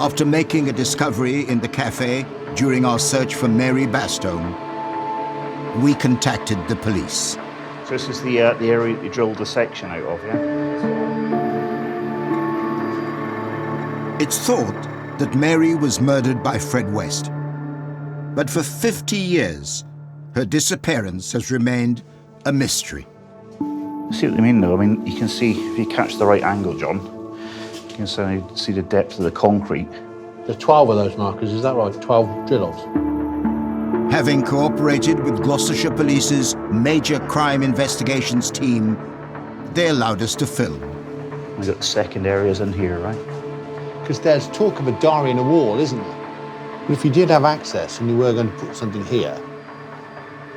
After making a discovery in the cafe during our search for Mary Bastone, we contacted the police. So this is the area that you drilled the section out of, yeah? It's thought that Mary was murdered by Fred West. But for 50 years, her disappearance has remained a mystery. I see what they mean, though. I mean, you can see, if you catch the right angle, John, you can see the depth of the concrete. There's 12 of those markers, is that right? 12 drill holes. Having cooperated with Gloucestershire Police's major crime investigations team, they allowed us to film. We've got the second areas in here, right? Because there's talk of a diary in a wall, isn't there? But if you did have access and you were going to put something here,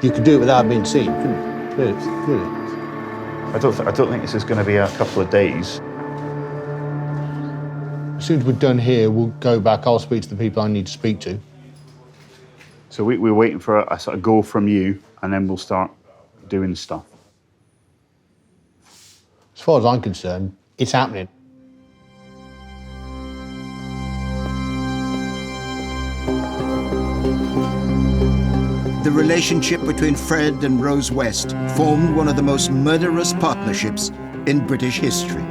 you could do it without being seen, couldn't you? Clearly. I don't think this is going to be a couple of days. As soon as we're done here, we'll go back. I'll speak to the people I need to speak to. So we're waiting for a sort of go from you, and then we'll start doing stuff. As far as I'm concerned, it's happening. The relationship between Fred and Rose West formed one of the most murderous partnerships in British history.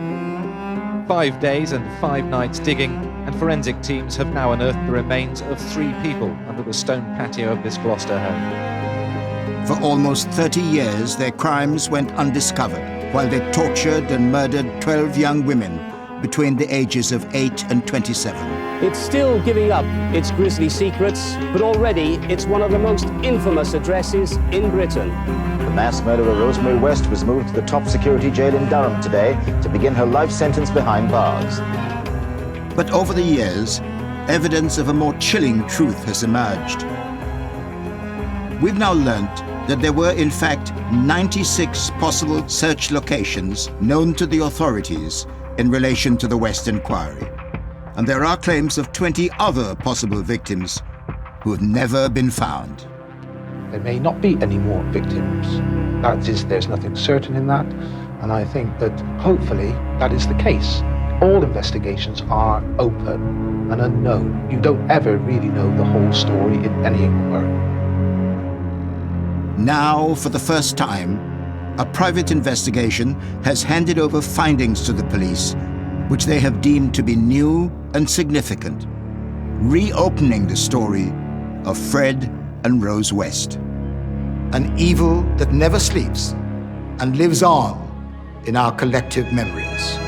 5 days and 5 nights digging, and forensic teams have now unearthed the remains of 3 people under the stone patio of this Gloucester home. For almost 30 years, their crimes went undiscovered, while they tortured and murdered 12 young women between the ages of 8 and 27. It's still giving up its grisly secrets, but already it's one of the most infamous addresses in Britain. The mass murderer Rosemary West was moved to the top security jail in Durham today to begin her life sentence behind bars. But over the years, evidence of a more chilling truth has emerged. We've now learnt that there were in fact 96 possible search locations known to the authorities in relation to the West inquiry. And there are claims of 20 other possible victims who have never been found. There may not be any more victims. That is, there's nothing certain in that, and I think that hopefully that is the case. All investigations are open and unknown. You don't ever really know the whole story in any inquiry. Now, for the first time, a private investigation has handed over findings to the police which they have deemed to be new and significant, reopening the story of Fred and Rose West. An evil that never sleeps and lives on in our collective memories.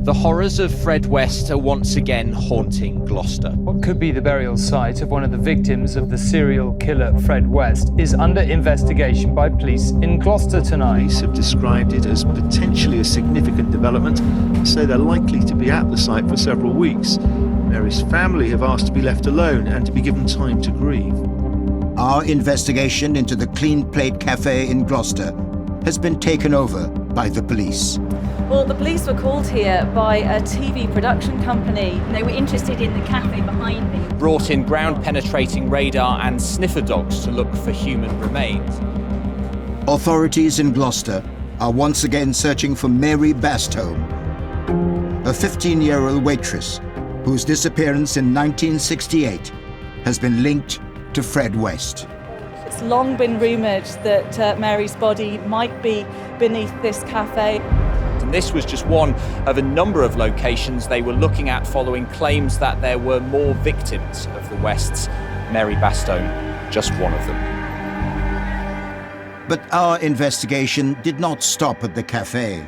The horrors of Fred West are once again haunting Gloucester. What could be the burial site of one of the victims of the serial killer Fred West is under investigation by police in Gloucester tonight. Police have described it as potentially a significant development, so they're likely to be at the site for several weeks. Mary's family have asked to be left alone and to be given time to grieve. Our investigation into the Clean Plate Cafe in Gloucester has been taken over by the police. Well, the police were called here by a TV production company. They were interested in the cafe behind me. Brought in ground-penetrating radar and sniffer dogs to look for human remains. Authorities in Gloucester are once again searching for Mary Bastone, a 15-year-old waitress whose disappearance in 1968 has been linked to Fred West. It's long been rumoured that Mary's body might be beneath this cafe. And this was just one of a number of locations they were looking at following claims that there were more victims of the Wests. Mary Bastone, just one of them. But our investigation did not stop at the cafe.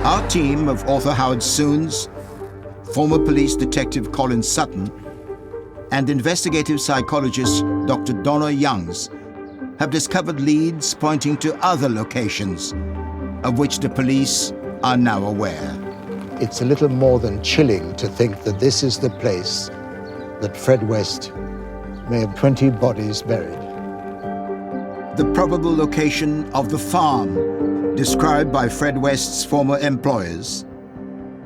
Our team of author Howard Soons, former police detective Colin Sutton, and investigative psychologist Dr. Donna Youngs have discovered leads pointing to other locations of which the police are now aware. It's a little more than chilling to think that this is the place that Fred West may have 20 bodies buried. The probable location of the farm described by Fred West's former employers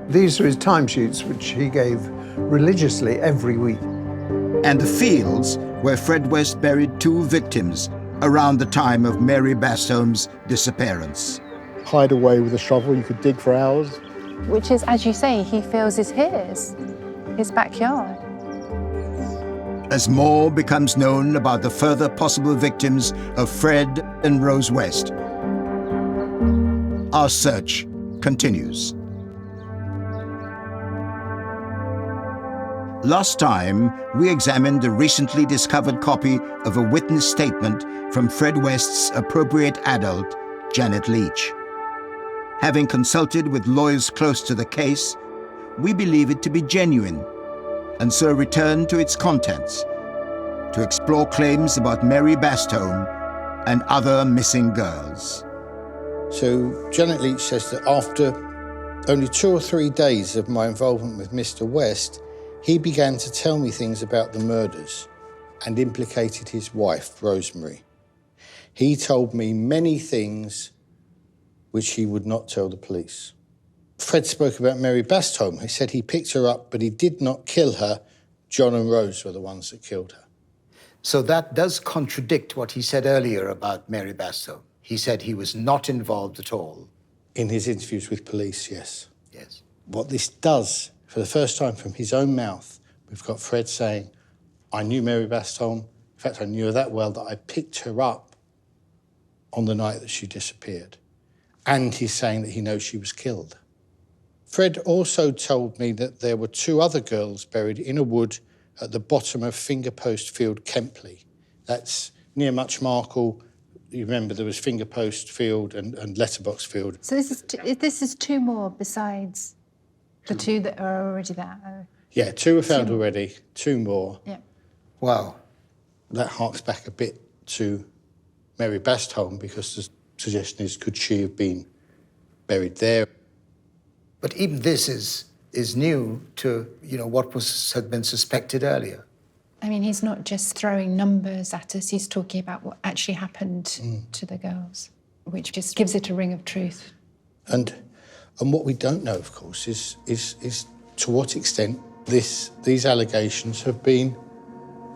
These are his timesheets, which he gave religiously every week. And the fields where Fred West buried 2 victims around the time of Mary Bastholm's disappearance. Hide away with a shovel, you could dig for hours. Which is, as you say, he feels is his backyard. As more becomes known about the further possible victims of Fred and Rose West, our search continues. Last time, we examined a recently discovered copy of a witness statement from Fred West's appropriate adult, Janet Leach. Having consulted with lawyers close to the case, we believe it to be genuine, and so returned to its contents to explore claims about Mary Bastholm and other missing girls. So Janet Leach says that after only 2 or 3 days of my involvement with Mr. West, he began to tell me things about the murders and implicated his wife, Rosemary. He told me many things which he would not tell the police. Fred spoke about Mary Bastholm. He said he picked her up, but he did not kill her. John and Rose were the ones that killed her. So that does contradict what he said earlier about Mary Bastholm. He said he was not involved at all. In his interviews with police, yes. Yes. What this does, for the first time from his own mouth, we've got Fred saying, I knew Mary Bastholm. In fact, I knew her that well that I picked her up on the night that she disappeared. And he's saying that he knows she was killed. Fred also told me that there were 2 other girls buried in a wood at the bottom of Fingerpost Field, Kempley. That's near Muchmarkle. You remember there was Fingerpost Field and Letterbox Field. So this is 2 more besides the 2 that are already there? Yeah, 2 were found already, 2 more. Yeah. Wow. That harks back a bit to Mary Bastholm because the suggestion is, could she have been buried there? But even this is new to, what had been suspected earlier. I mean, he's not just throwing numbers at us, he's talking about what actually happened to the girls, which just gives it a ring of truth. And what we don't know, of course, is to what extent these allegations have been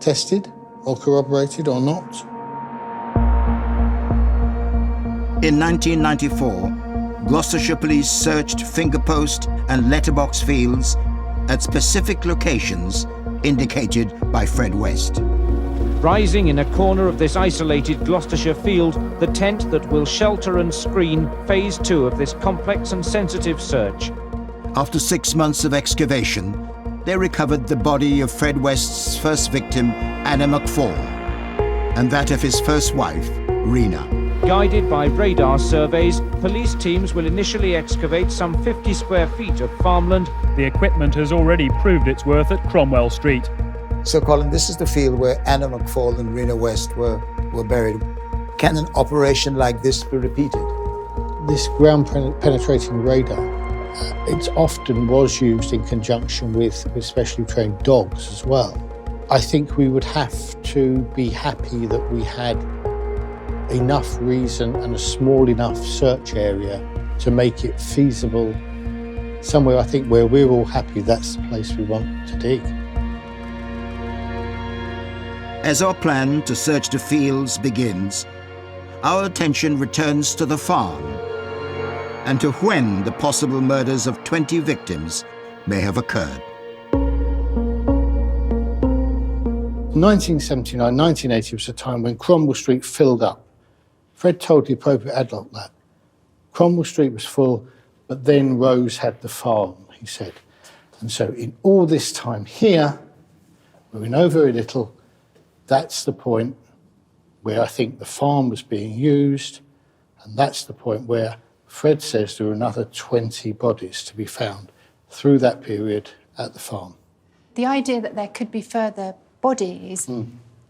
tested or corroborated or not. In 1994, Gloucestershire police searched Fingerpost and Letterbox fields at specific locations indicated by Fred West. Rising in a corner of this isolated Gloucestershire field, the tent that will shelter and screen phase 2 of this complex and sensitive search. After 6 months of excavation, they recovered the body of Fred West's first victim, Anna McFall, and that of his first wife, Rena. Guided by radar surveys, police teams will initially excavate some 50 square feet of farmland. The equipment has already proved its worth at Cromwell Street. So, Colin, this is the field where Anna McFall and Rena West were buried. Can an operation like this be repeated? This ground-penetrating radar, it often was used in conjunction with specially trained dogs as well. I think we would have to be happy that we had enough reason and a small enough search area to make it feasible. Somewhere, I think, where we're all happy that's the place we want to dig. As our plan to search the fields begins, our attention returns to the farm and to when the possible murders of 20 victims may have occurred. 1979, 1980 was a time when Cromwell Street filled up. Fred told the appropriate adult that. Cromwell Street was full, but then Rose had the farm, he said. And so in all this time here, where we know very little, that's the point where I think the farm was being used, and that's the point where Fred says there are another 20 bodies to be found through that period at the farm. The idea that there could be further bodies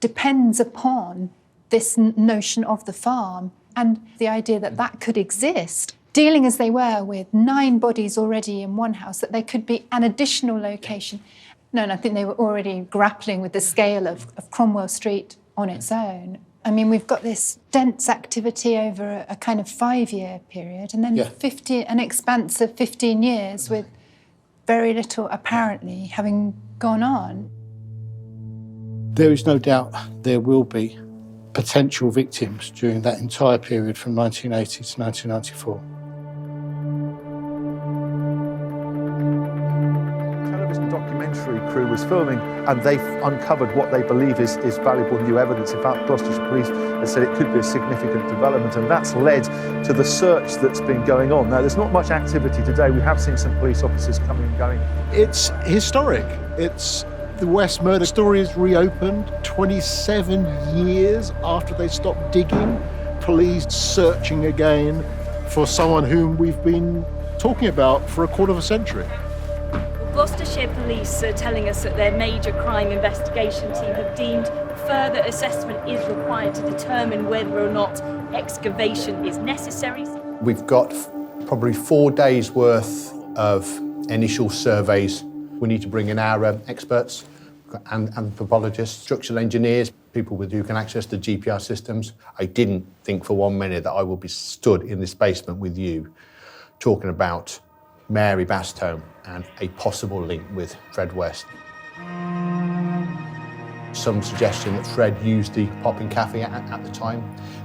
depends upon this notion of the farm and the idea that that could exist. Dealing as they were with 9 bodies already in one house, that there could be an additional location. No, and I think they were already grappling with the scale of Cromwell Street on its own. I mean, we've got this dense activity over a kind of 5-year period and then an expanse of 15 years with very little apparently having gone on. There is no doubt there will be potential victims during that entire period from 1980 to 1994. Television documentary crew was filming and they've uncovered what they believe is valuable new evidence. In fact, Gloucestershire Police have said it could be a significant development, and that's led to the search that's been going on. Now, there's not much activity today. We have seen some police officers coming and going. It's historic. It's the West murder story is reopened 27 years after they stopped digging. Police searching again for someone whom we've been talking about for a quarter of a century. Gloucestershire Police are telling us that their major crime investigation team have deemed further assessment is required to determine whether or not excavation is necessary. We've got probably 4 days worth of initial surveys. We need to bring in our experts and anthropologists, structural engineers, people who can access the GPR systems. I didn't think for 1 minute that I would be stood in this basement with you talking about Mary Bastholm and a possible link with Fred West. Some suggestion that Fred used the Popping Cafe at the time,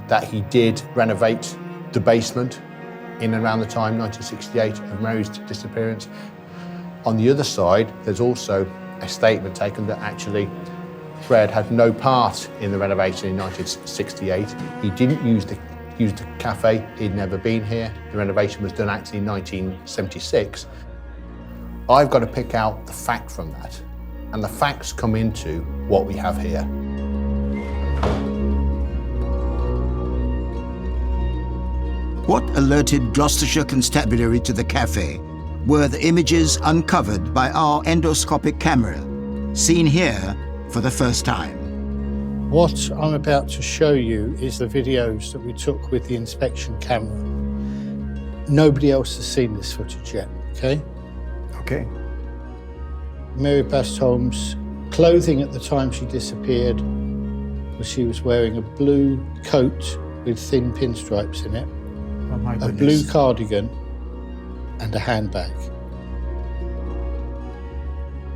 that he did renovate the basement in and around the time, 1968, of Mary's disappearance. On the other side, there's also a statement taken that actually Fred had no part in the renovation in 1968. He didn't use the cafe, he'd never been here. The renovation was done actually in 1976. I've got to pick out the fact from that, and the facts come into what we have here. What alerted Gloucestershire Constabulary to the cafe were the images uncovered by our endoscopic camera, seen here for the first time. What I'm about to show you is the videos that we took with the inspection camera. Nobody else has seen this footage yet, okay? Okay. Mary Bastholm's clothing at the time she disappeared was she was wearing a blue coat with thin pinstripes in it, oh my a goodness. blue cardigan, and a handbag.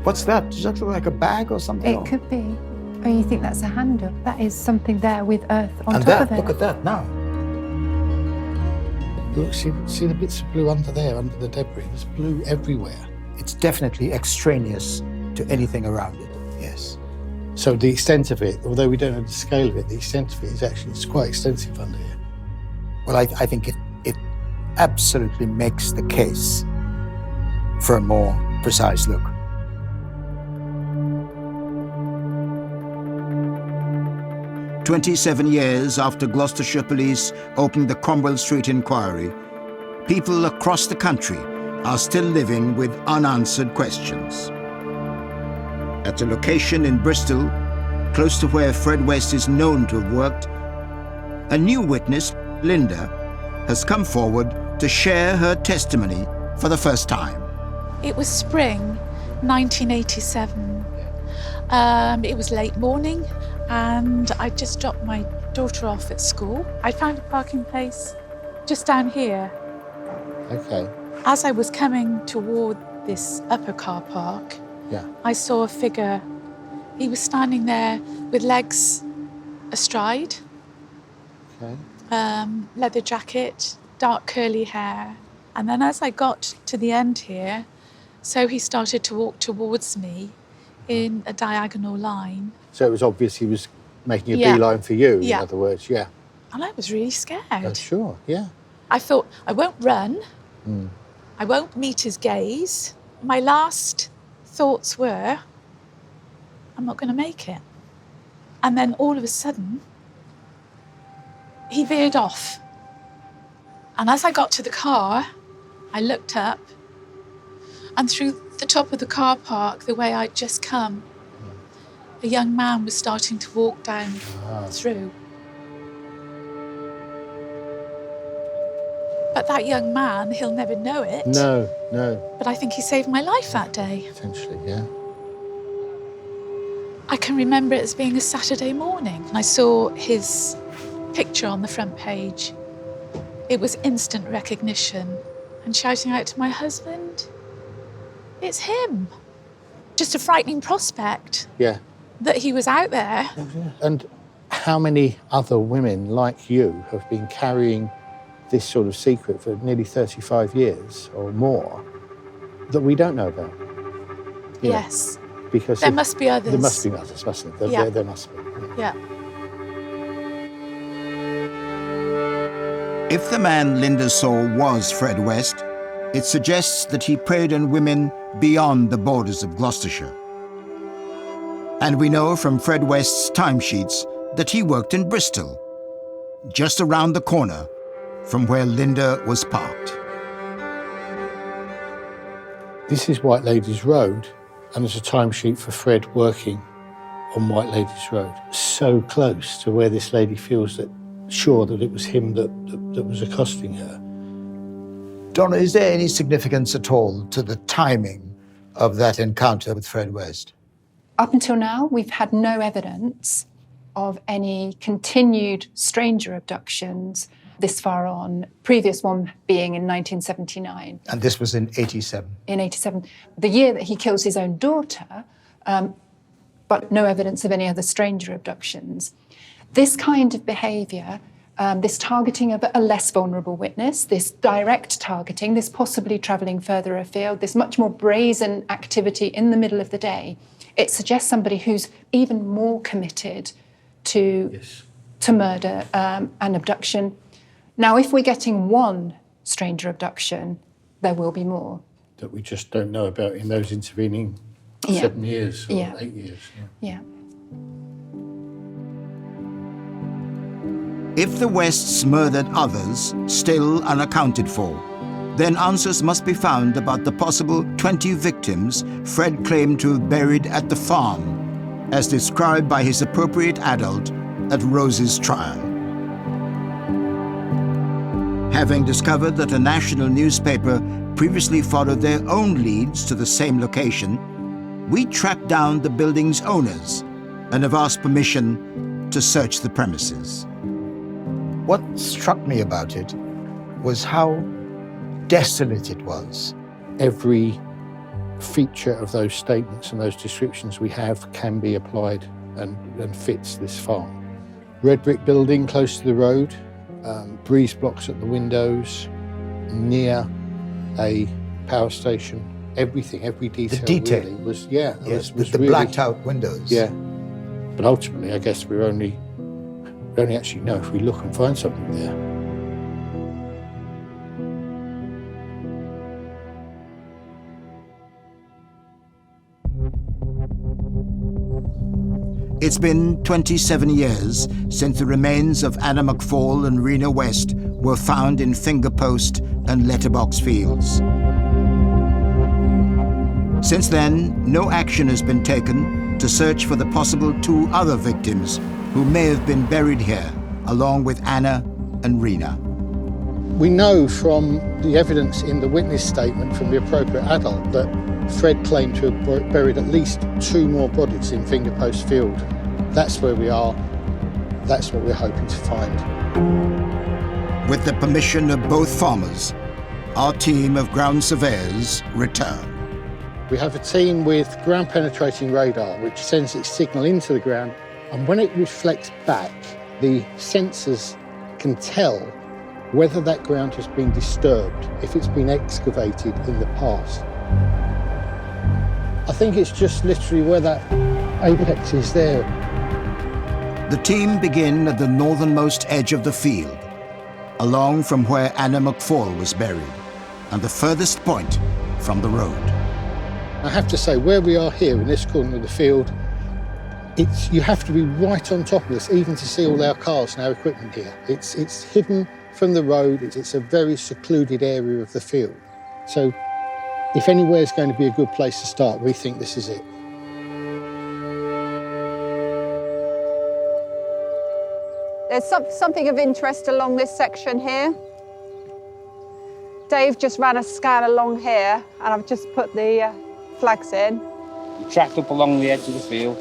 What's that? Does that look like a bag or something? It could be. Oh, you think that's a handle? That is something there with earth on And top of that, it. look at that now. Look, see the bits of blue under there, under the debris? There's blue everywhere. It's definitely extraneous to anything around it, yes. So the extent of it, although we don't know the scale of it, the extent of it is actually, it's quite extensive under here. Well, I think it absolutely makes the case for a more precise look. "27 years after Gloucestershire Police opened the Cromwell Street inquiry, people across the country are still living with unanswered questions. At a location in Bristol, close to where Fred West is known to have worked, a new witness, Linda, has come forward to share her testimony for the first time. It was spring 1987. It was late morning and I just dropped my daughter off at school. I found a parking place just down here. Okay. As I was coming toward this upper car park, I saw a figure. He was standing there with legs astride, leather jacket, dark curly hair. And then as I got to the end here, so he started to walk towards me in a diagonal line. So it was obvious he was making a beeline for you, in other words, yeah. And I was really scared. Sure, yeah. I thought, I won't run. I won't meet his gaze. My last thoughts were, I'm not going to make it. And then all of a sudden, he veered off. And as I got to the car, I looked up, and through the top of the car park, the way I'd just come, a young man was starting to walk down through. But that young man, he'll never know it. No. But I think he saved my life that day. Potentially, yeah. I can remember it as being a Saturday morning. I saw his picture on the front page. It was instant recognition. And shouting out to my husband, it's him. Just a frightening prospect Yeah. that he was out there. And how many other women like you have been carrying this sort of secret for nearly 35 years or more that we don't know about? You know, Yes. because There must be others. There must be others, mustn't there? Yeah. There must be. Yeah. If the man Linda saw was Fred West, it suggests that he preyed on women beyond the borders of Gloucestershire. And we know from Fred West's timesheets that he worked in Bristol, just around the corner from where Linda was parked. This is White Ladies Road, and there's a timesheet for Fred working on White Ladies Road, so close to where this lady feels sure that it was him that was accosting her. Donna, is there any significance at all to the timing of that encounter with Fred West? Up until now, we've had no evidence of any continued stranger abductions this far on, previous one being in 1979. And this was in 87? In 87, the year that he kills his own daughter, but no evidence of any other stranger abductions. This kind of behaviour, this targeting of a less vulnerable witness, this direct targeting, this possibly travelling further afield, this much more brazen activity in the middle of the day, it suggests somebody who's even more committed to murder and abduction. Now, if we're getting one stranger abduction, there will be more. That we just don't know about in those intervening 7 years or 8 years. Yeah. If the Wests murdered others, still unaccounted for, then answers must be found about the possible 20 victims Fred claimed to have buried at the farm, as described by his appropriate adult at Rose's trial. Having discovered that a national newspaper previously followed their own leads to the same location, we tracked down the building's owners and have asked permission to search the premises. What struck me about it was how desolate it was. Every feature of those statements and those descriptions we have can be applied and fits this farm. Red brick building close to the road, breeze blocks at the windows, near a power station. Everything, every detail. The detail really was, was the really, blacked out windows. Yeah. But ultimately, I guess we only actually know if we look and find something there. It's been 27 years since the remains of Anna McFall and Rena West were found in Fingerpost and Letterbox fields. Since then, no action has been taken to search for the possible 2 other victims who may have been buried here, along with Anna and Rena. We know from the evidence in the witness statement from the appropriate adult that Fred claimed to have buried at least 2 more bodies in Fingerpost Field. That's where we are. That's what we're hoping to find. With the permission of both farmers, our team of ground surveyors return. We have a team with ground-penetrating radar, which sends its signal into the ground, and when it reflects back, the sensors can tell whether that ground has been disturbed, if it's been excavated in the past. I think it's just literally where that apex is there. The team begin at the northernmost edge of the field, along from where Anna McFall was buried, and the furthest point from the road. I have to say, where we are here in this corner of the field, you have to be right on top of this, even to see all our cars and our equipment here. It's hidden from the road. It's a very secluded area of the field. So if anywhere is going to be a good place to start, we think this is it. There's something of interest along this section here. Dave just ran a scan along here, and I've just put the flags in. We tracked up along the edge of the field,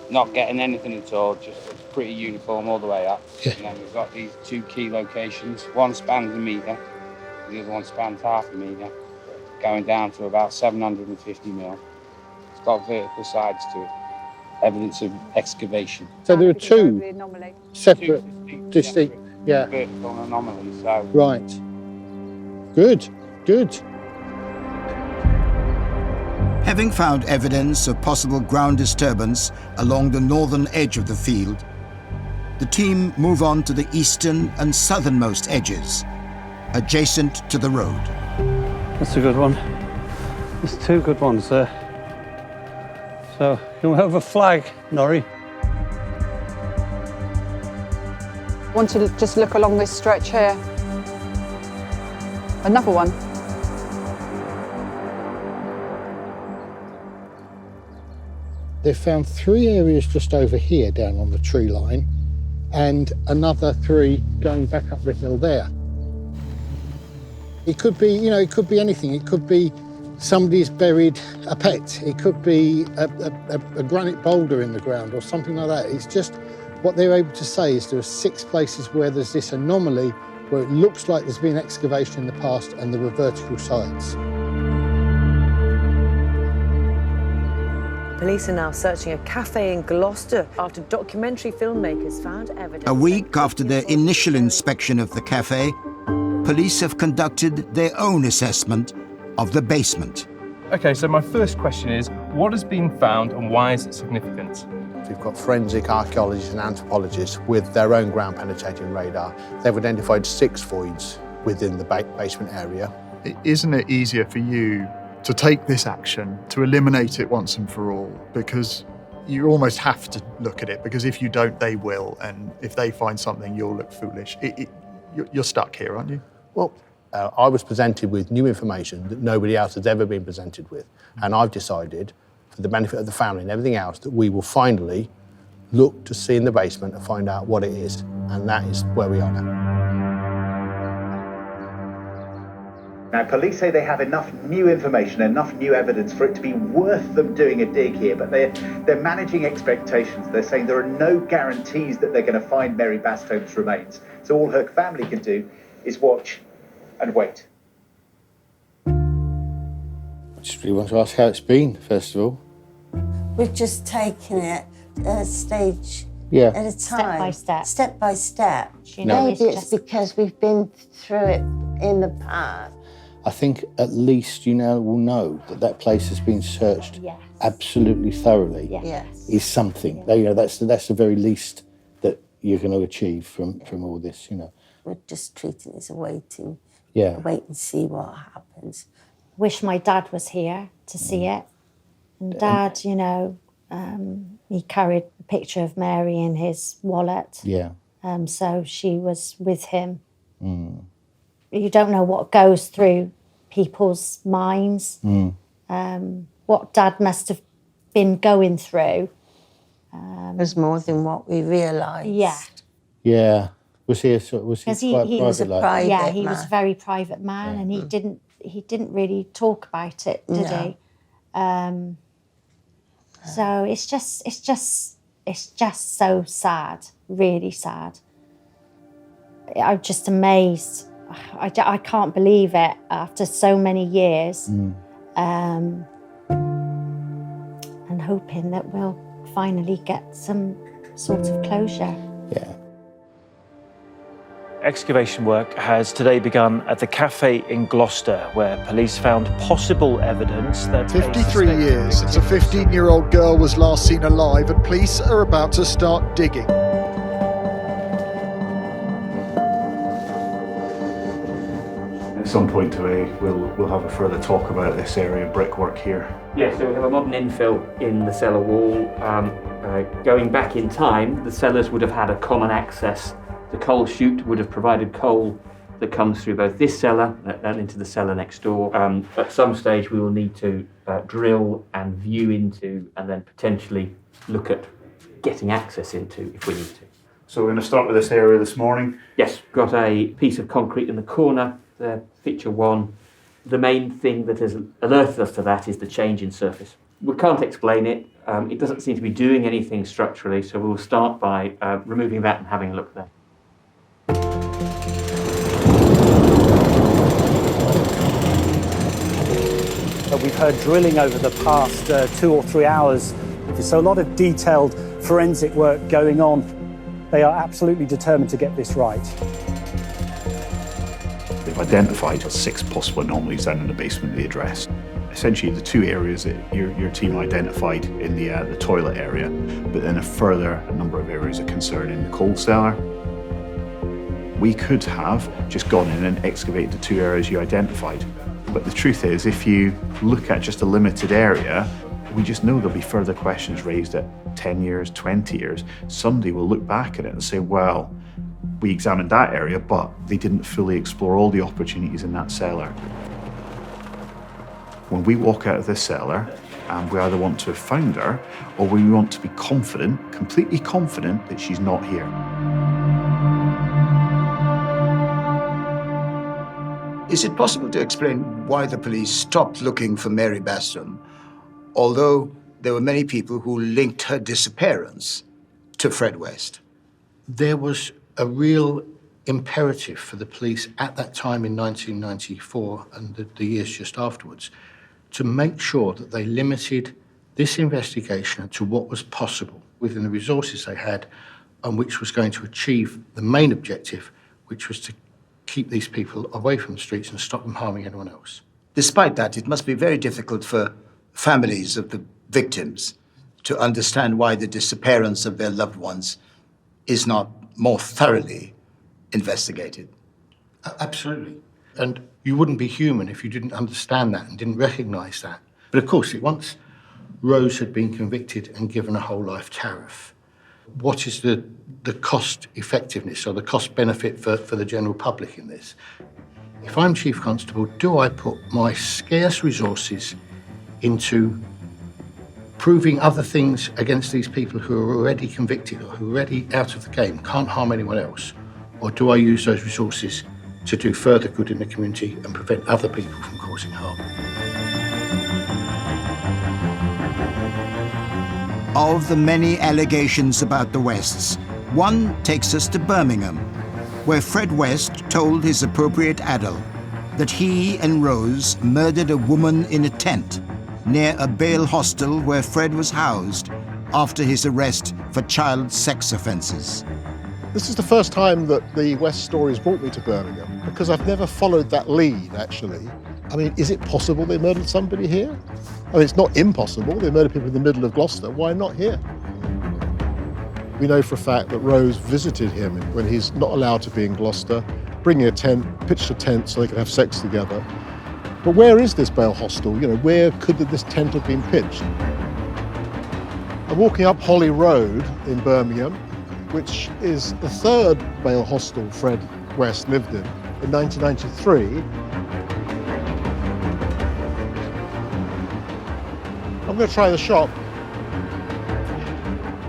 not getting anything at all, just pretty uniform all the way up. Yeah. And then we've got these 2 key locations. One spans a metre, the other one spans half a metre. going down to about 750 mil. It's got vertical sides to it. Evidence of excavation. So there are two separate, distinct, yeah. Vertical anomalies, so. Right. Good, good. Having found evidence of possible ground disturbance along the northern edge of the field, the team move on to the eastern and southernmost edges, adjacent to the road. That's a good one. There's two good ones there. So, can we have a flag, Norrie? I want to just look along this stretch here. Another one. They've found 3 areas just over here down on the tree line and another 3 going back up the hill there. It could be, you know, it could be anything. It could be somebody's buried a pet. It could be a granite boulder in the ground or something like that. It's just what they're able to say is there are 6 places where there's this anomaly where it looks like there's been excavation in the past and there were vertical sides. Police are now searching a cafe in Gloucester after documentary filmmakers found evidence. A week after their initial inspection of the cafe, police have conducted their own assessment of the basement. Okay, so my first question is, what has been found and why is it significant? We've got forensic archaeologists and anthropologists with their own ground-penetrating radar. They've identified 6 voids within the basement area. Isn't it easier for you to take this action, to eliminate it once and for all? Because you almost have to look at it, because if you don't, they will. And if they find something, you'll look foolish. You're stuck here, aren't you? Well, I was presented with new information that nobody else has ever been presented with. And I've decided, for the benefit of the family and everything else, that we will finally look to see in the basement and find out what it is. And that is where we are now. Now, police say they have enough new information, enough new evidence for it to be worth them doing a dig here, but they're managing expectations. They're saying there are no guarantees that they're going to find Mary Bastone's remains. So all her family can do is watch and wait. I just really want to ask how it's been, first of all. We've just taken it stage Yeah. at a time. Step by step. Step by step. No. Maybe it's because we've been through it in the past. I think at least you now will know that that place has been searched absolutely thoroughly. Yes. Is something. You know, that's the very least that you're going to achieve from all this. You know. We're just treating it as a waiting. Yeah. Wait and see what happens. Wish my dad was here to see it. And Dad, you know, he carried a picture of Mary in his wallet. Yeah. So she was with him. Mm. You don't know what goes through people's minds, what Dad must have been going through. There's more than what we realised. Yeah. Yeah. Was he quite was a private? private. Yeah, he was a very private man, and he didn't really talk about it, did he? So it's just so sad, really sad. I'm just amazed. I can't believe it after so many years, and hoping that we'll finally get some sort of closure. Yeah. Excavation work has today begun at the cafe in Gloucester, where police found possible evidence that 53 years since a 15-year-old girl was last seen alive, and police are about to start digging. At some point today, we'll have a further talk about this area of brickwork here. Yeah, so we have a modern infill in the cellar wall. Going back in time, the cellars would have had a common access. The coal chute would have provided coal that comes through both this cellar and into the cellar next door. At some stage, we will need to drill and view into, and then potentially look at getting access into if we need to. So we're going to start with this area this morning? Yes, got a piece of concrete in the corner, picture 1. The main thing that has alerted us to that is the change in surface. We can't explain it. It doesn't seem to be doing anything structurally, so we'll start by removing that and having a look there. her drilling over the past 2 or 3 hours. So a lot of detailed forensic work going on. They are absolutely determined to get this right. They've identified 6 possible anomalies down in the basement of the address. Essentially, the 2 areas that your team identified in the toilet area, but then a number of areas of concern in the coal cellar. We could have just gone in and excavated the 2 areas you identified. But the truth is, if you look at just a limited area, we just know there'll be further questions raised at 10 years, 20 years. Somebody will look back at it and say, well, we examined that area, but they didn't fully explore all the opportunities in that cellar. When we walk out of this cellar, and we either want to have found her, or we want to be confident, completely confident, that she's not here. Is it possible to explain why the police stopped looking for Mary Baston, although there were many people who linked her disappearance to Fred West? There was a real imperative for the police at that time in 1994 and the years just afterwards to make sure that they limited this investigation to what was possible within the resources they had and which was going to achieve the main objective, which was to keep these people away from the streets and stop them harming anyone else. Despite that, it must be very difficult for families of the victims to understand why the disappearance of their loved ones is not more thoroughly investigated. Absolutely. And you wouldn't be human if you didn't understand that and didn't recognise that. But of course, once Rose had been convicted and given a whole life tariff, what is the cost effectiveness or the cost benefit for the general public in this? If I'm Chief Constable, do I put my scarce resources into proving other things against these people who are already convicted or who are already out of the game, can't harm anyone else? Or do I use those resources to do further good in the community and prevent other people from causing harm? Of the many allegations about the Wests, one takes us to Birmingham, where Fred West told his appropriate adult that he and Rose murdered a woman in a tent near a bail hostel where Fred was housed after his arrest for child sex offences. This is the first time that the West story has brought me to Birmingham, because I've never followed that lead, actually. I mean, is it possible they murdered somebody here? I mean, it's not impossible. They murdered people in the middle of Gloucester. Why not here? We know for a fact that Rose visited him when he's not allowed to be in Gloucester, bringing a tent, pitched a tent so they could have sex together. But where is this bail hostel? You know, where could this tent have been pitched? I'm walking up Holly Road in Birmingham, which is the 3rd bail hostel Fred West lived in 1993. I'm going to try the shop.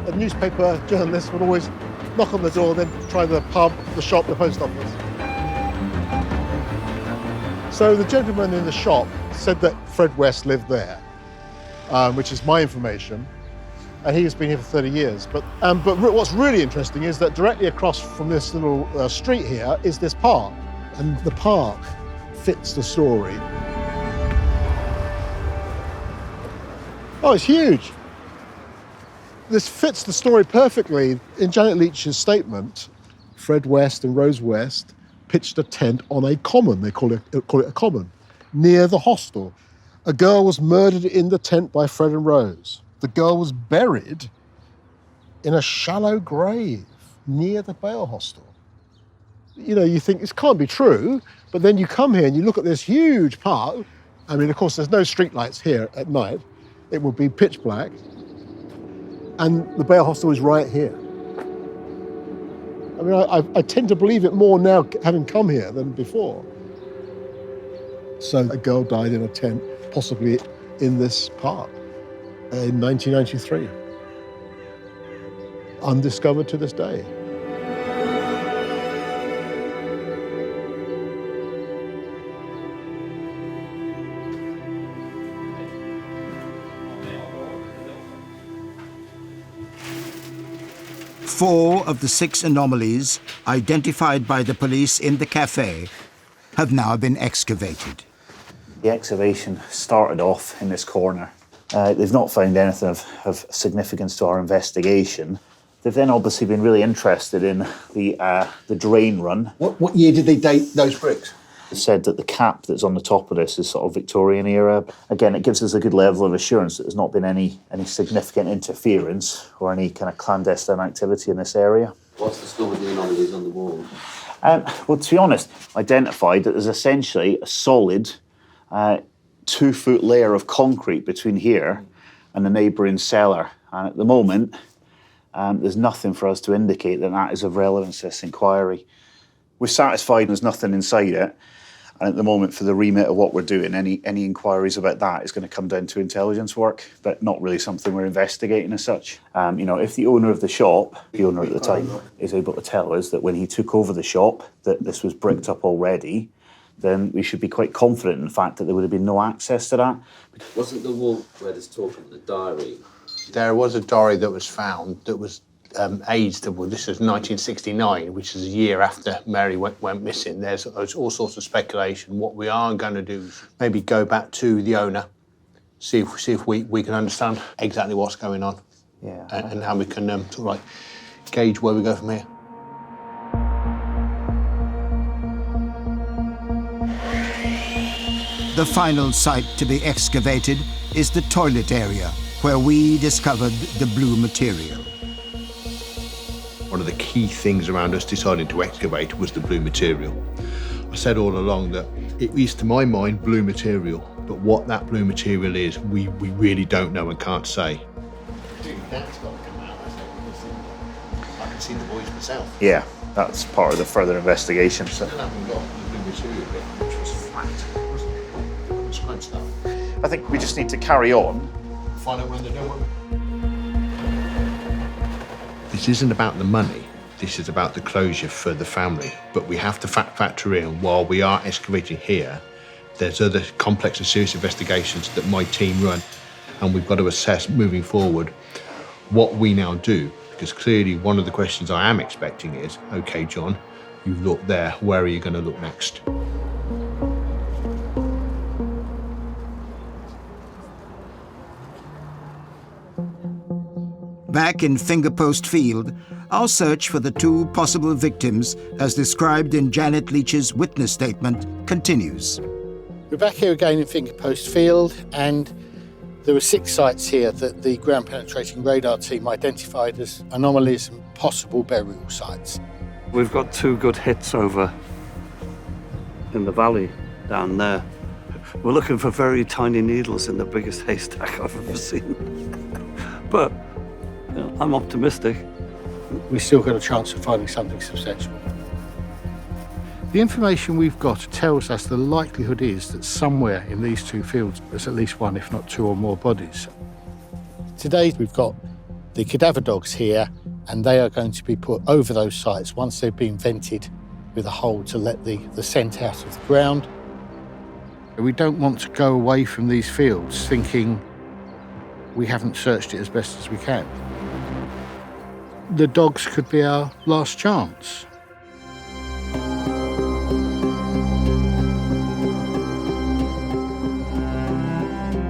A newspaper journalist would always knock on the door, then try the pub, the shop, the post office. So the gentleman in the shop said that Fred West lived there, which is my information, and he has been here for 30 years. But what's really interesting is that directly across from this little street here is this park, and the park fits the story. Oh, it's huge. This fits the story perfectly. In Janet Leach's statement, Fred West and Rose West pitched a tent on a common, they call it a common, near the hostel. A girl was murdered in the tent by Fred and Rose. The girl was buried in a shallow grave near the bail hostel. You know, you think this can't be true, but then you come here and you look at this huge park. I mean, of course, there's no street lights here at night. It would be pitch black. And the bail hostel is right here. I mean, I tend to believe it more now, having come here, than before. So a girl died in a tent, possibly in this park, in 1993. Undiscovered to this day. Four of the 6 anomalies identified by the police in the cafe have now been excavated. The excavation started off in this corner. They've not found anything of significance to our investigation. They've then obviously been really interested in the drain run. What year did they date those bricks? It said that the cap that's on the top of this is sort of Victorian era. Again, it gives us a good level of assurance that there's not been any significant interference or any kind of clandestine activity in this area. What's the score with the anomalies on the wall? Well, to be honest, identified that there's essentially a solid 2-foot layer of concrete between here and the neighbouring cellar. And at the moment, there's nothing for us to indicate that that is of relevance to this inquiry. We're satisfied there's nothing inside it. And at the moment, for the remit of what we're doing, any inquiries about that is going to come down to intelligence work, but not really something we're investigating as such. If the owner of the shop, the owner at the time, is able to tell us that when he took over the shop, that this was bricked up already, then we should be quite confident in the fact that there would have been no access to that. Wasn't the wall where there's talk of the diary? There was a diary that was found that was aged. Well, this was 1969, which is a year after Mary went missing. There's all sorts of speculation. What we are going to do is maybe go back to the owner, see if we can understand exactly what's going on, and how we can sort of like gauge where we go from here. The final site to be excavated is the toilet area, where we discovered the blue material. One of the key things around us deciding to excavate was the blue material. I said all along that it is, to my mind, blue material, but what that blue material is, we really don't know and can't say. That's got to come out, I can see the boys myself. Yeah, that's part of the further investigation. So. I haven't got the blue material bit, which was flat, wasn't it? It was scrunched up. I think we just need to carry on. Find out when they're done. This isn't about the money, this is about the closure for the family. But we have to factor in, while we are excavating here, there's other complex and serious investigations that my team run, and we've got to assess moving forward what we now do. Because clearly one of the questions I am expecting is, okay, John, you've looked there, where are you going to look next? Back in Fingerpost Field, our search for the 2 possible victims, as described in Janet Leach's witness statement, continues. We're back here again in Fingerpost Field, and there were 6 sites here that the ground-penetrating radar team identified as anomalies and possible burial sites. We've got 2 good hits over in the valley down there. We're looking for very tiny needles in the biggest haystack I've ever seen. But I'm optimistic. We've still got a chance of finding something substantial. The information we've got tells us the likelihood is that somewhere in these 2 fields there's at least 1, if not 2 or more bodies. Today we've got the cadaver dogs here, and they are going to be put over those sites once they've been vented with a hole to let the scent out of the ground. We don't want to go away from these fields thinking we haven't searched it as best as we can. The dogs could be our last chance.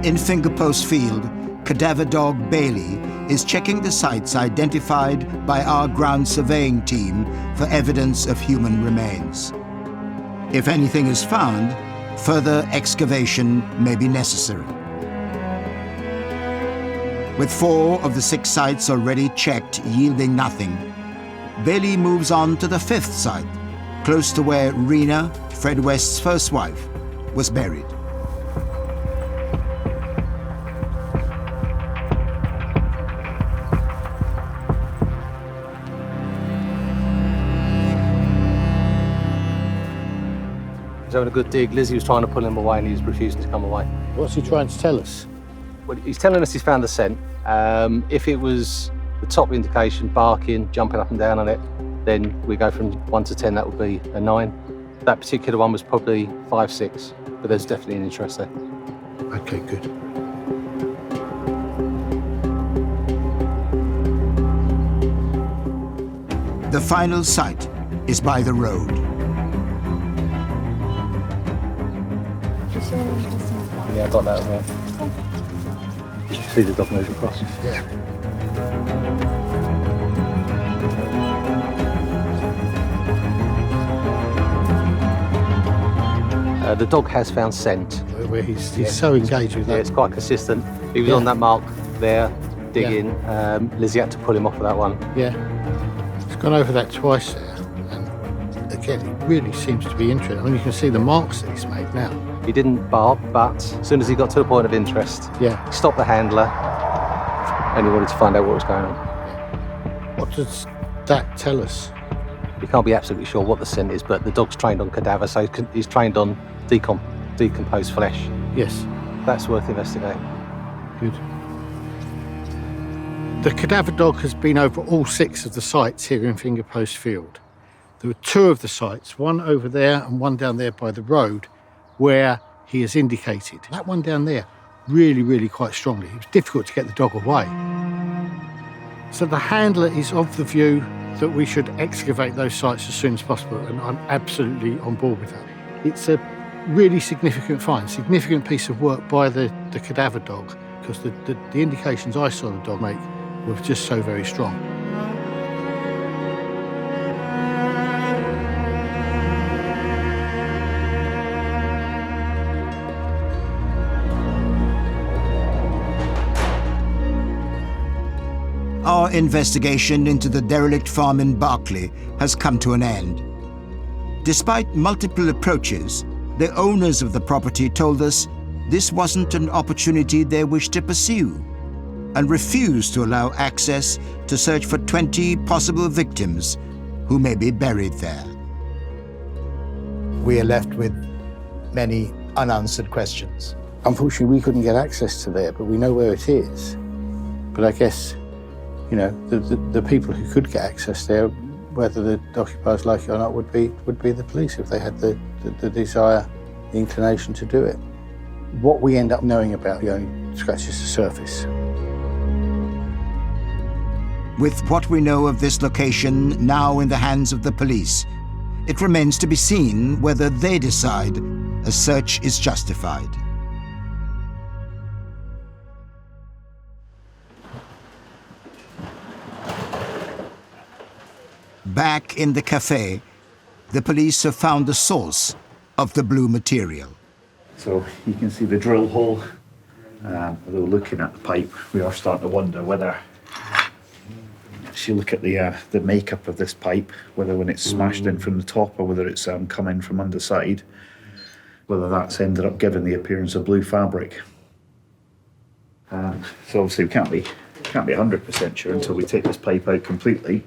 In Fingerpost Field, cadaver dog Bailey is checking the sites identified by our ground surveying team for evidence of human remains. If anything is found, further excavation may be necessary. With 4 of the 6 sites already checked, yielding nothing, Bailey moves on to the 5th site, close to where Rena, Fred West's first wife, was buried. He's having a good dig. Lizzie was trying to pull him away and he's refusing to come away. What's he trying to tell us? Well, he's telling us he's found the scent. If it was the top indication, barking, jumping up and down on it, then we go from 1 to 10, that would be a 9. That particular one was probably 5, 6, but there's definitely an interest there. Okay, good. The final site is by the road. Yeah, I got that as well. Did you see the dog move across? Yeah. The dog has found scent. Where he's so engaged with that. Yeah, it's quite consistent. He was on that mark there, digging. Lizzie had to pull him off of that one. Yeah. He's gone over that twice there. And again, he really seems to be interested. I mean, you can see the marks that he's made now. He didn't bark, but as soon as he got to the point of interest, he stopped the handler and he wanted to find out what was going on. What does that tell us? You can't be absolutely sure what the scent is, but the dog's trained on cadaver, so he's trained on decomposed flesh. Yes. That's worth investigating. Good. The cadaver dog has been over all 6 of the sites here in Fingerpost Field. There were 2 of the sites, one over there and one down there by the road, where he has indicated. That one down there, really, really quite strongly. It was difficult to get the dog away. So the handler is of the view that we should excavate those sites as soon as possible, and I'm absolutely on board with that. It's a really significant find, significant piece of work by the cadaver dog, because the indications I saw the dog make were just so very strong. Our investigation into the derelict farm in Berkeley has come to an end. Despite multiple approaches, the owners of the property told us this wasn't an opportunity they wished to pursue, and refused to allow access to search for 20 possible victims who may be buried there. We are left with many unanswered questions. Unfortunately, we couldn't get access to there, but we know where it is. But I guess, you know, the people who could get access there, whether the occupiers like it or not, would be the police if they had the desire, the inclination to do it. What we end up knowing about it only scratches the surface. With what we know of this location now in the hands of the police, it remains to be seen whether they decide a search is justified. Back in the cafe, the police have found the source of the blue material. So you can see the drill hole. Although looking at the pipe, we are starting to wonder whether, if you look at the makeup of this pipe, whether when it's smashed in from the top or whether it's come in from underside, whether that's ended up giving the appearance of blue fabric. So obviously we can't be 100% sure until we take this pipe out completely.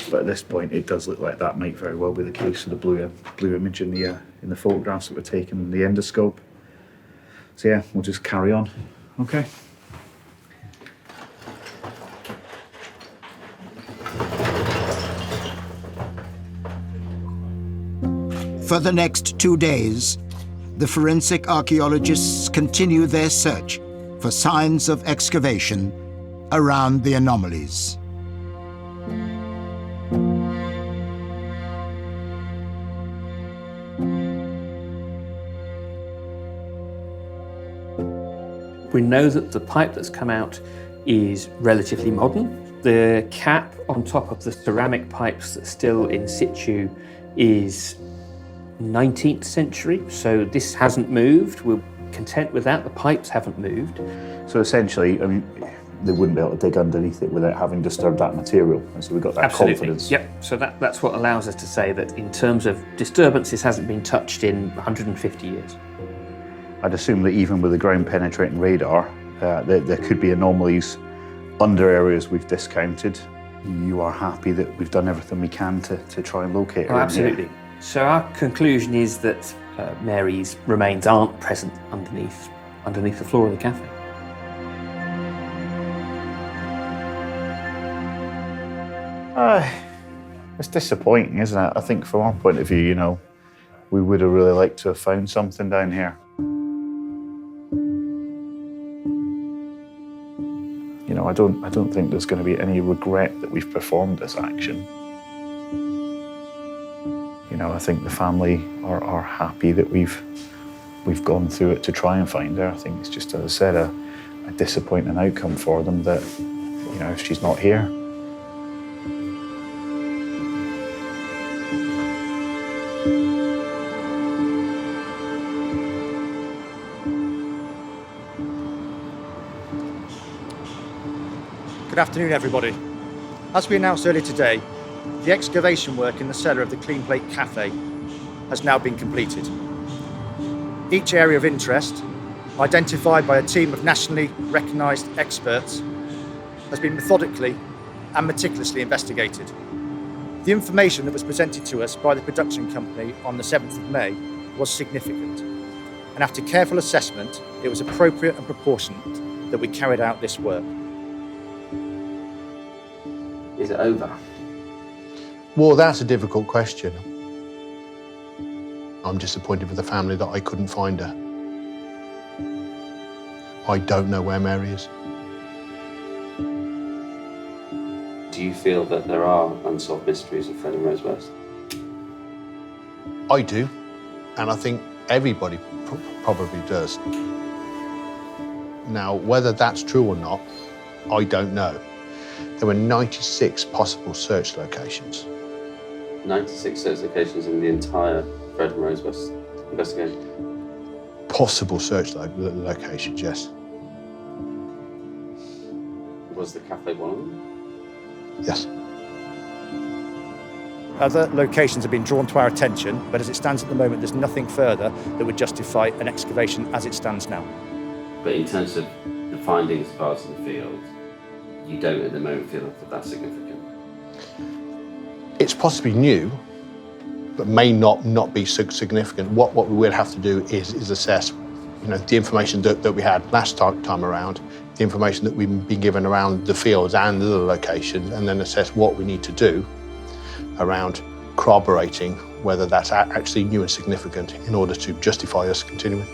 But at this point, it does look like that might very well be the case of the blue image in the photographs that were taken in the endoscope. So yeah, we'll just carry on. Okay. For the next 2 days, the forensic archaeologists continue their search for signs of excavation around the anomalies. We know that the pipe that's come out is relatively modern. The cap on top of the ceramic pipes that's still in situ is 19th century, so this hasn't moved. We're content with that. The pipes haven't moved. So essentially, I mean, they wouldn't be able to dig underneath it without having disturbed that material. And so we've got that confidence. Yep, so that's what allows us to say that in terms of disturbance, this hasn't been touched in 150 years. I'd assume that even with the ground penetrating radar, there could be anomalies under areas we've discounted. You are happy that we've done everything we can to try and locate her? Oh, absolutely. So our conclusion is that Mary's remains aren't present underneath the floor of the cafe. It's disappointing, isn't it? I think from our point of view, you know, we would have really liked to have found something down here. You know, I don't think there's going to be any regret that we've performed this action. You know, I think the family are happy that we've we've gone through it to try and find her. I think it's just, as I said, a disappointing outcome for them that, you know, she's not here. Good afternoon, everybody. As we announced earlier today, the excavation work in the cellar of the Clean Plate Cafe has now been completed. Each area of interest, identified by a team of nationally recognised experts, has been methodically and meticulously investigated. The information that was presented to us by the production company on the 7th of May was significant, and after careful assessment, it was appropriate and proportionate that we carried out this work. Is it over? Well, that's a difficult question. I'm disappointed with the family that I couldn't find her. I don't know where Mary is. Do you feel that there are unsolved mysteries of Fred and Rose West? I do, and I think everybody probably does. Now, whether that's true or not, I don't know. There were 96 possible search locations. 96 search locations in the entire Fred and Rose West investigation? Possible search locations, yes. Was the cafe one of them? Yes. Other locations have been drawn to our attention, but as it stands at the moment, there's nothing further that would justify an excavation as it stands now. But in terms of the findings as far as in the field, you don't at the moment feel that that's significant? It's possibly new, but may not be significant. What we will have to do is assess, you know, the information that we had last time around, the information that we've been given around the fields and the locations, and then assess what we need to do around corroborating whether that's actually new and significant in order to justify us continuing.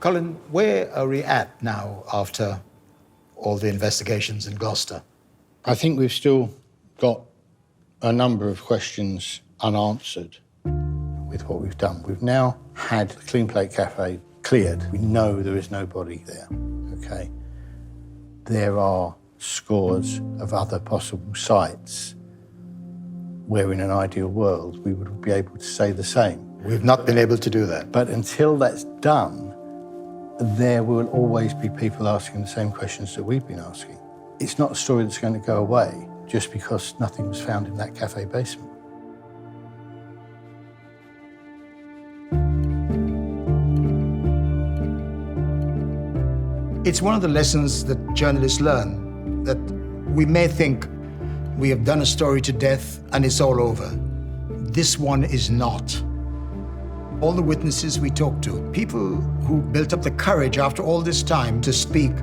Colin, where are we at now after all the investigations in Gloucester? I think we've still got a number of questions unanswered with what we've done. We've now had the Clean Plate Cafe cleared. We know there is no body there, okay? There are scores of other possible sites where in an ideal world we would be able to say the same. We've not been able to do that. But until that's done, there will always be people asking the same questions that we've been asking. It's not a story that's going to go away just because nothing was found in that cafe basement. It's one of the lessons that journalists learn, that we may think we have done a story to death and it's all over. This one is not. All the witnesses we talked to, people who built up the courage after all this time to speak,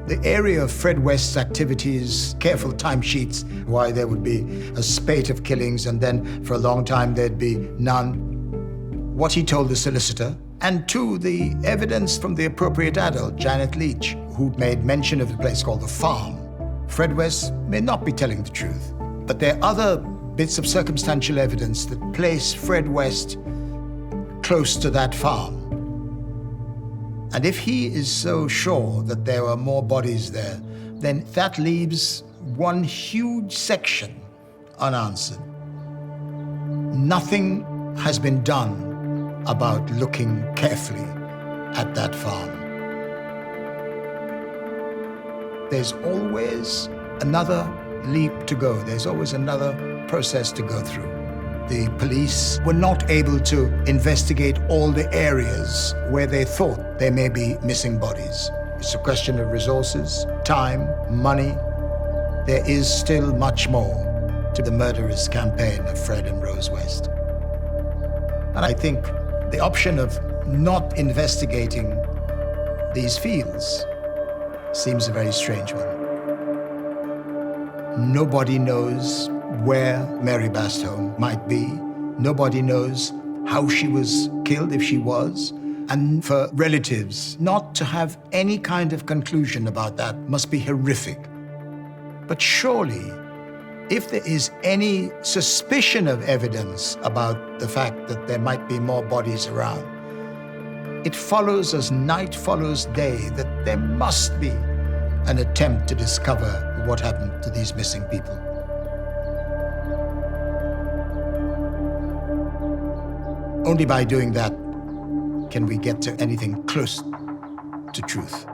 the area of Fred West's activities, careful timesheets, why there would be a spate of killings and then for a long time there'd be none, what he told the solicitor, and two, the evidence from the appropriate adult, Janet Leach, who made mention of a place called the Farm. Fred West may not be telling the truth, but there are other bits of circumstantial evidence that place Fred West close to that farm. And if he is so sure that there are more bodies there, then that leaves one huge section unanswered. Nothing has been done about looking carefully at that farm. There's always another leap to go. There's always another process to go through. The police were not able to investigate all the areas where they thought there may be missing bodies. It's a question of resources, time, money. There is still much more to the murderous campaign of Fred and Rose West. And I think the option of not investigating these fields seems a very strange one. Nobody knows where Mary Bastholm might be. Nobody knows how she was killed, if she was. And for relatives not to have any kind of conclusion about that must be horrific. But surely, if there is any suspicion of evidence about the fact that there might be more bodies around, it follows as night follows day that there must be an attempt to discover what happened to these missing people. Only by doing that can we get to anything close to truth.